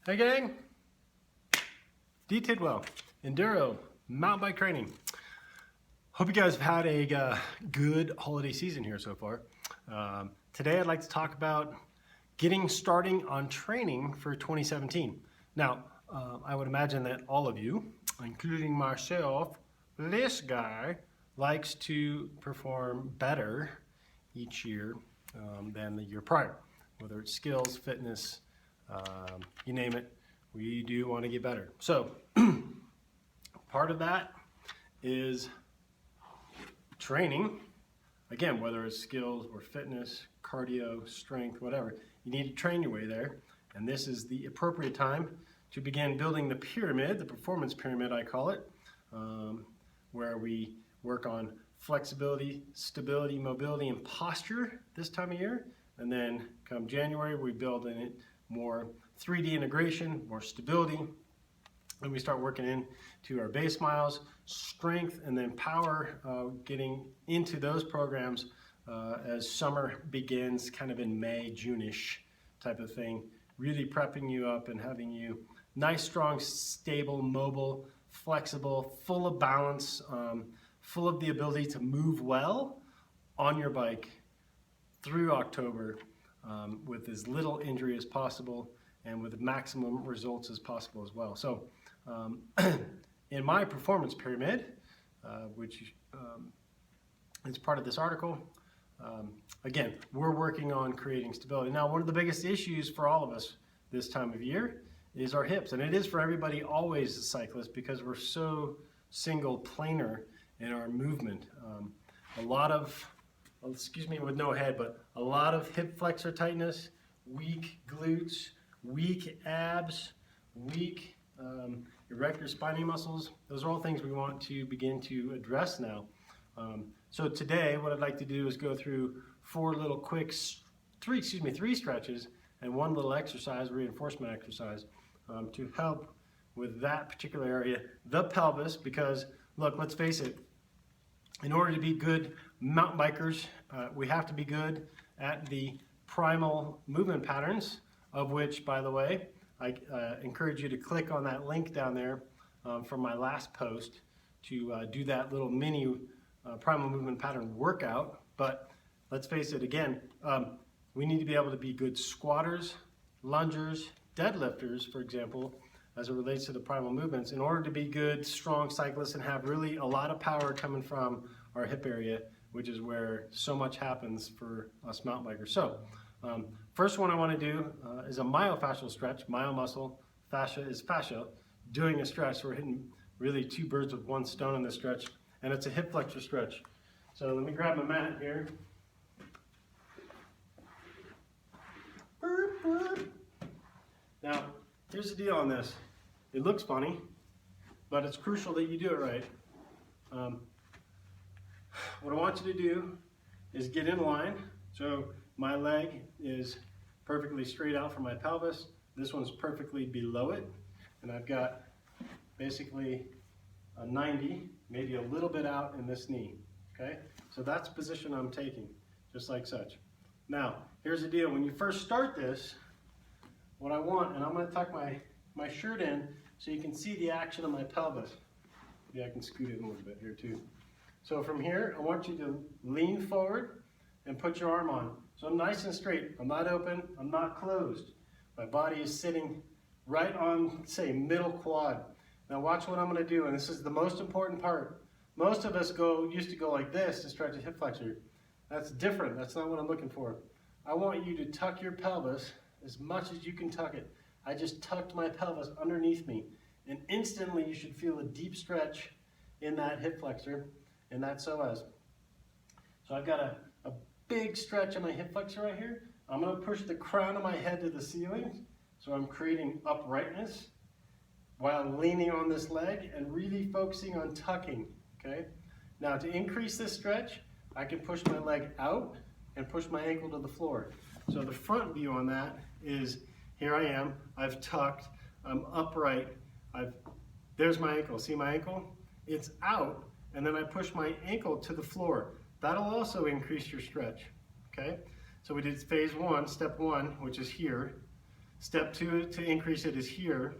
Hey gang, D Tidwell, Enduro, mountain bike training. Hope you guys have had a good holiday season here so far. Today I'd like to talk about getting starting on training for 2017. Now, I would imagine that all of you, including myself, this guy likes to perform better each year than the year prior, whether it's skills, fitness, you name it, we do want to get better. So part of that is training. Again, whether it's skills or fitness, cardio, strength, whatever, you need to train your way there. And this is the appropriate time to begin building the pyramid, the performance pyramid I call it, where we work on flexibility, stability, mobility, and posture this time of year. And then come January, we build in it more 3D integration, more stability, and we start working into our base miles, strength, and then power, getting into those programs as summer begins, kind of in May, June-ish type of thing, really prepping you up and having you nice, strong, stable, mobile, flexible, full of balance, full of the ability to move well on your bike through October, with as little injury as possible and with maximum results as possible as well. So in my performance pyramid, which is part of this article, again, we're working on creating stability. Now, one of the biggest issues for all of us this time of year is our hips, and it is for everybody always a cyclist because we're so single planar in our movement. A lot of, excuse me with no head, but a lot of hip flexor tightness, weak glutes, weak abs, weak erector spinae muscles. Those are all things we want to begin to address now. So today, what I'd like to do is go through three stretches and one little exercise, reinforcement exercise, to help with that particular area, the pelvis, because look, let's face it, in order to be good mountain bikers, we have to be good at the primal movement patterns, of which, by the way, I encourage you to click on that link down there from my last post to do that little mini primal movement pattern workout. But let's face it, again, we need to be able to be good squatters, lungers, deadlifters, for example, as it relates to the primal movements, in order to be good, strong cyclists and have really a lot of power coming from our hip area, which is where so much happens for us mountain bikers. So, first one I want to do is a myofascial stretch. Myomuscle, fascia is fascia, doing a stretch. So we're hitting really two birds with one stone in this stretch, and it's a hip flexor stretch. So let me grab my mat here. Now, here's the deal on this. It looks funny, but it's crucial that you do it right. What I want you to do is get in line. So my leg is perfectly straight out from my pelvis. This one's perfectly below it. And I've got basically a 90, maybe a little bit out in this knee. Okay? So that's the position I'm taking, just like such. Now, here's the deal. When you first start this, what I want, and I'm going to tuck my shirt in so you can see the action of my pelvis. Yeah, I can scoot it a little bit here too. So from here, I want you to lean forward and put your arm on. So I'm nice and straight. I'm not open, I'm not closed. My body is sitting right on, say, middle quad. Now watch what I'm going to do, and this is the most important part. Most of us used to go like this to stretch a hip flexor. That's different. That's not what I'm looking for. I want you to tuck your pelvis as much as you can tuck it. I just tucked my pelvis underneath me, and instantly you should feel a deep stretch in that hip flexor and that psoas. So I've got a big stretch in my hip flexor right here. I'm going to push the crown of my head to the ceiling, so I'm creating uprightness while leaning on this leg and really focusing on tucking. Okay. Now to increase this stretch, I can push my leg out and push my ankle to the floor. So the front view on that is, here I am, I've tucked, I'm upright, there's my ankle, see my ankle? It's out, and then I push my ankle to the floor. That'll also increase your stretch, okay? So we did phase one, step one, which is here. Step 2 to increase it is here.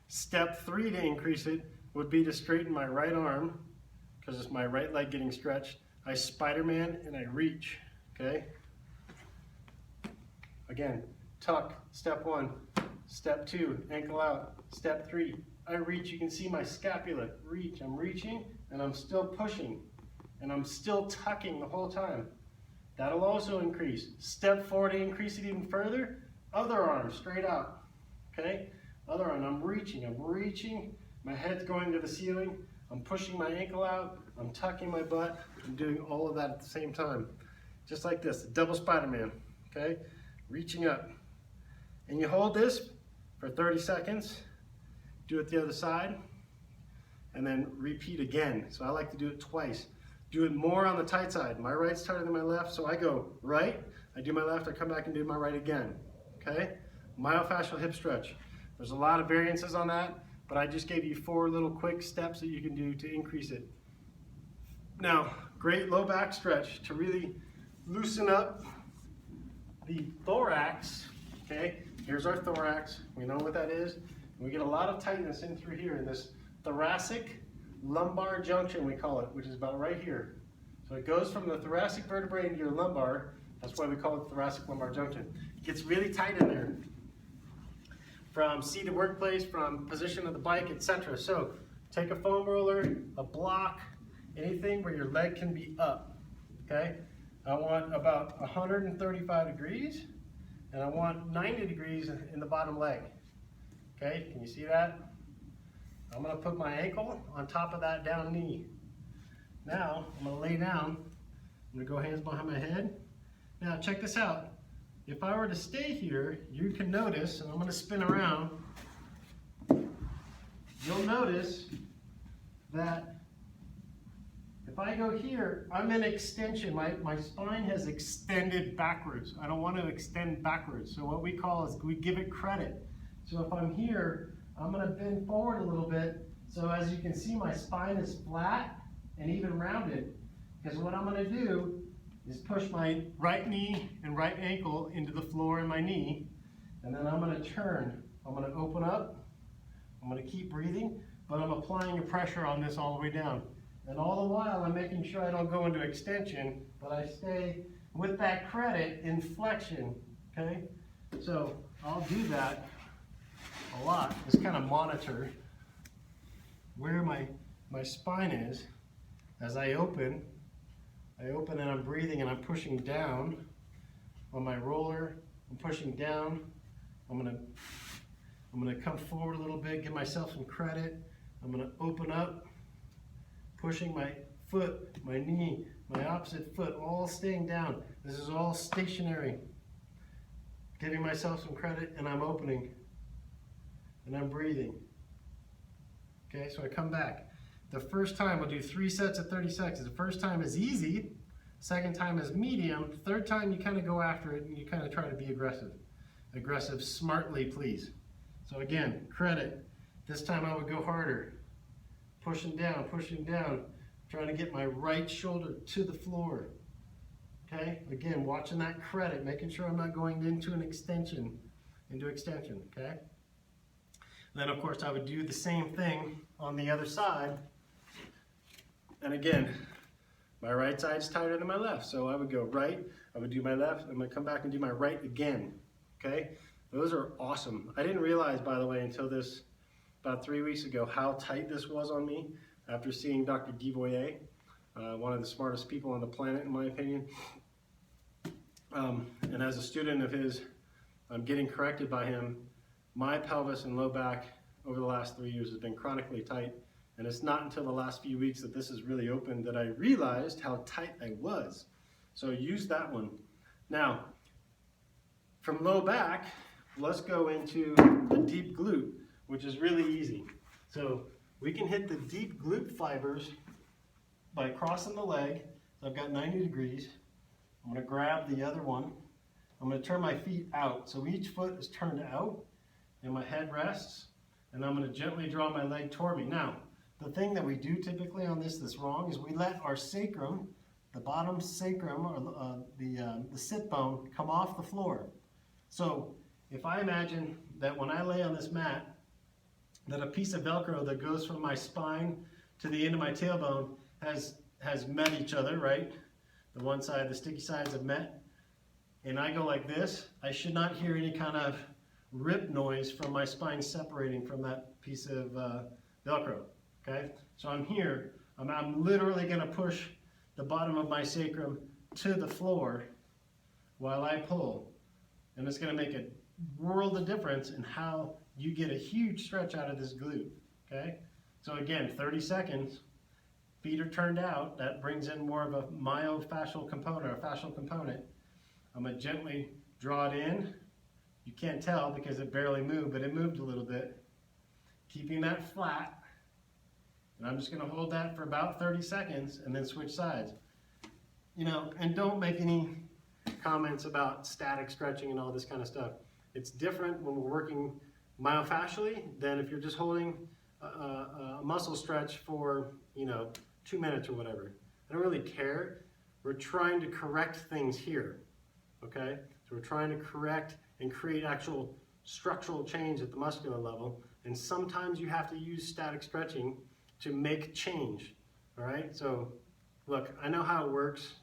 Step 3 to increase it would be to straighten my right arm, because it's my right leg getting stretched. I Spider-Man and I reach, okay? Again, tuck, step 1. Step 2, ankle out. Step 3, I reach. You can see my scapula, reach. I'm reaching and I'm still pushing and I'm still tucking the whole time. That'll also increase. Step 4 to increase it even further, other arm, straight out, okay? Other arm, I'm reaching, my head's going to the ceiling, I'm pushing my ankle out, I'm tucking my butt, I'm doing all of that at the same time. Just like this, double Spider-Man, okay? Reaching up. And you hold this for 30 seconds, do it the other side, and then repeat again. So I like to do it twice. Do it more on the tight side. My right's tighter than my left, so I go right, I do my left, I come back and do my right again, okay? Myofascial hip stretch. There's a lot of variances on that, but I just gave you 4 little quick steps that you can do to increase it. Now, great low back stretch to really loosen up the thorax, okay? Here's our thorax, we know what that is. We get a lot of tightness in through here in this thoracic lumbar junction, we call it, which is about right here. So it goes from the thoracic vertebrae into your lumbar. That's why we call it thoracic lumbar junction. It gets really tight in there. From seated workplace, from position of the bike, etc. So take a foam roller, a block, anything where your leg can be up, okay? I want about 135 degrees, and I want 90 degrees in the bottom leg, okay? Can you see that? I'm gonna put my ankle on top of that down knee. Now, I'm gonna lay down, I'm gonna go hands behind my head. Now, check this out. If I were to stay here, you can notice, and I'm going to spin around, you'll notice that if I go here, I'm in extension. My spine has extended backwards. I don't want to extend backwards. So what we call is we give it credit. So if I'm here, I'm going to bend forward a little bit. So as you can see, my spine is flat and even rounded. Because what I'm going to do is push my right knee and right ankle into the floor in my knee, and then I'm going to turn. I'm going to open up, I'm going to keep breathing, but I'm applying a pressure on this all the way down. And all the while I'm making sure I don't go into extension, but I stay with that credit in flexion, okay? So I'll do that a lot, just kind of monitor where my spine is as I open and I'm breathing and I'm pushing down on my roller. I'm pushing down. I'm gonna come forward a little bit, give myself some credit. I'm gonna open up, pushing my foot, my knee, my opposite foot, all staying down. This is all stationary. Giving myself some credit, and I'm opening and I'm breathing. Okay, so I come back. The first time we'll do 3 sets of 30 seconds. The first time is easy, second time is medium, third time you kind of go after it and you kind of try to be aggressive. Aggressive smartly, please. So again, credit. This time I would go harder. Pushing down, trying to get my right shoulder to the floor. Okay, again, watching that credit, making sure I'm not going into extension, okay? Then of course I would do the same thing on the other side. And again, my right side's tighter than my left. So I would go right, I would do my left, I'm gonna come back and do my right again, okay? Those are awesome. I didn't realize, by the way, until this, about 3 weeks ago, how tight this was on me after seeing Dr. Devoyer, one of the smartest people on the planet, in my opinion. And as a student of his, I'm getting corrected by him. My pelvis and low back over the last 3 years has been chronically tight. And it's not until the last few weeks that this has really opened that I realized how tight I was. So use that one. Now, from low back, let's go into the deep glute, which is really easy. So we can hit the deep glute fibers by crossing the leg. So I've got 90 degrees. I'm going to grab the other one. I'm going to turn my feet out. So each foot is turned out and my head rests. And I'm going to gently draw my leg toward me. Now, the thing that we do typically on this that's wrong is we let our sacrum, the bottom sacrum, or the sit bone, come off the floor. So if I imagine that when I lay on this mat, that a piece of Velcro that goes from my spine to the end of my tailbone has met each other, right? The one side, the sticky sides have met, and I go like this, I should not hear any kind of rip noise from my spine separating from that piece of Velcro, okay? So I'm here, I'm literally gonna push the bottom of my sacrum to the floor while I pull, and it's gonna make a world of difference in how you get a huge stretch out of this glute, okay? So again, 30 seconds, feet are turned out, that brings in more of a myofascial component, or fascial component. I'm gonna gently draw it in. You can't tell because it barely moved, but it moved a little bit. Keeping that flat, and I'm just gonna hold that for about 30 seconds and then switch sides. You know, and don't make any comments about static stretching and all this kind of stuff. It's different when we're working myofascially than if you're just holding a muscle stretch for, you know, 2 minutes or whatever. I don't really care. We're trying to correct things here, okay? So we're trying to correct and create actual structural change at the muscular level, and sometimes you have to use static stretching to make change, all right? So look, I know how it works,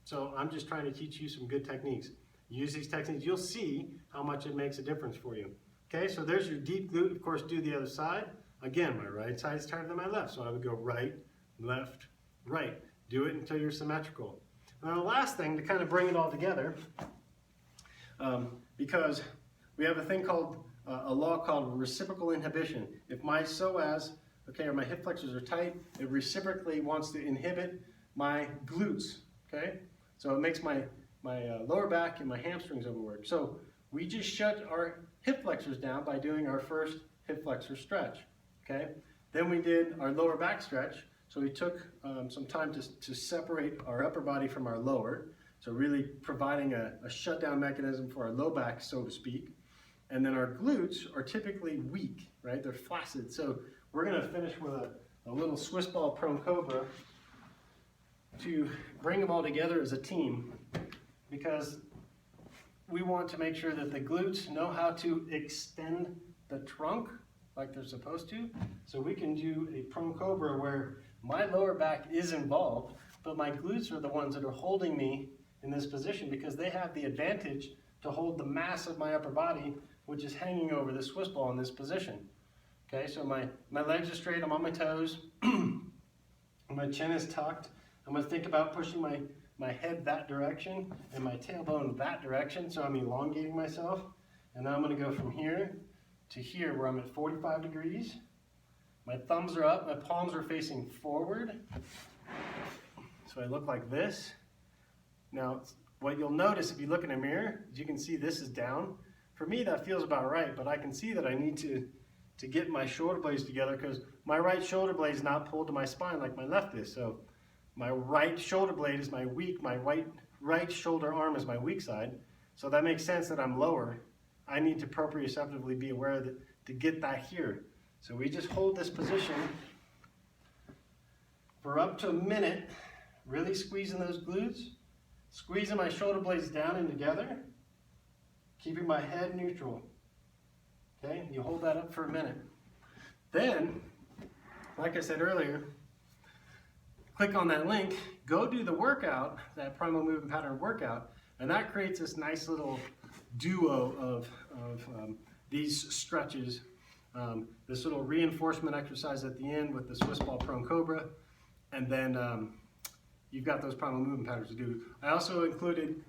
so I'm just trying to teach you some good techniques. Use these techniques, you'll see how much it makes a difference for you. Okay, so there's your deep glute. Of course, do the other side. Again, my right side is tighter than my left, so I would go right, left, right. Do it until you're symmetrical. Now the last thing, to kind of bring it all together, because we have a thing called, a law called reciprocal inhibition. If my psoas, okay, or my hip flexors are tight, it reciprocally wants to inhibit my glutes, okay? So it makes my lower back and my hamstrings overwork. So we just shut our hip flexors down by doing our first hip flexor stretch, okay? Then we did our lower back stretch. So we took some time to separate our upper body from our lower. So really providing a shutdown mechanism for our low back, so to speak. And then our glutes are typically weak, right? They're flaccid. So we're gonna finish with a little Swiss ball prone cobra to bring them all together as a team, because we want to make sure that the glutes know how to extend the trunk like they're supposed to. So we can do a prone cobra where my lower back is involved, but my glutes are the ones that are holding me in this position because they have the advantage to hold the mass of my upper body, which is hanging over the Swiss ball in this position. Okay, so my legs are straight, I'm on my toes, my chin is tucked. I'm gonna think about pushing my head that direction and my tailbone that direction, so I'm elongating myself. And now I'm gonna go from here to here where I'm at 45 degrees. My thumbs are up, my palms are facing forward. So I look like this. Now, what you'll notice if you look in a mirror, is you can see this is down. For me, that feels about right, but I can see that I need to get my shoulder blades together because my right shoulder blade is not pulled to my spine like my left is. So my right shoulder blade is my weak, my right shoulder arm is my weak side. So that makes sense that I'm lower. I need to proprioceptively be aware that to get that here. So we just hold this position for up to a minute, really squeezing those glutes, squeezing my shoulder blades down and together, keeping my head neutral. Okay, you hold that up for a minute. Then, like I said earlier, click on that link, go do the workout, that primal movement pattern workout, and that creates this nice little duo of these stretches. This little reinforcement exercise at the end with the Swiss ball prone cobra, and then you've got those primal movement patterns to do. I also included,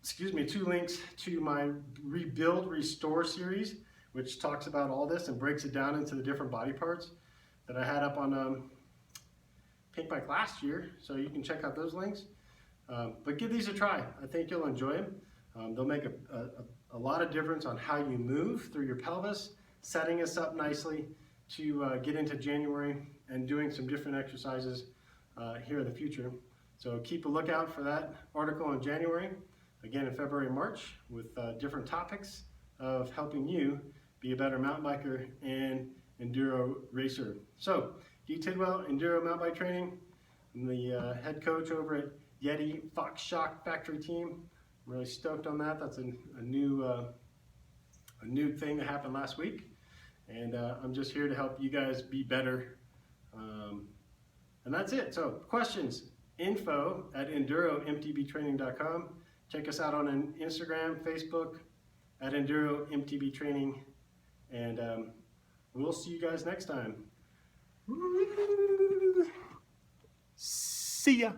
2 links to my Rebuild Restore series, which talks about all this and breaks it down into the different body parts that I had up on Pink Bike last year, so you can check out those links. But give these a try. I think you'll enjoy them. They'll make a lot of difference on how you move through your pelvis, setting us up nicely to get into January and doing some different exercises here in the future. So keep a lookout for that article in January, again in February and March, with different topics of helping you be a better mountain biker and enduro racer. So, Guy Tidwell, Enduro Mountain Bike Training. I'm the head coach over at Yeti Fox Shock Factory Team. I'm really stoked on that. That's a new a new thing that happened last week. And I'm just here to help you guys be better. And that's it. So questions, info@enduromtbtraining.com. Check us out on Instagram, Facebook at EnduroMTBTraining. And we'll see you guys next time. See ya.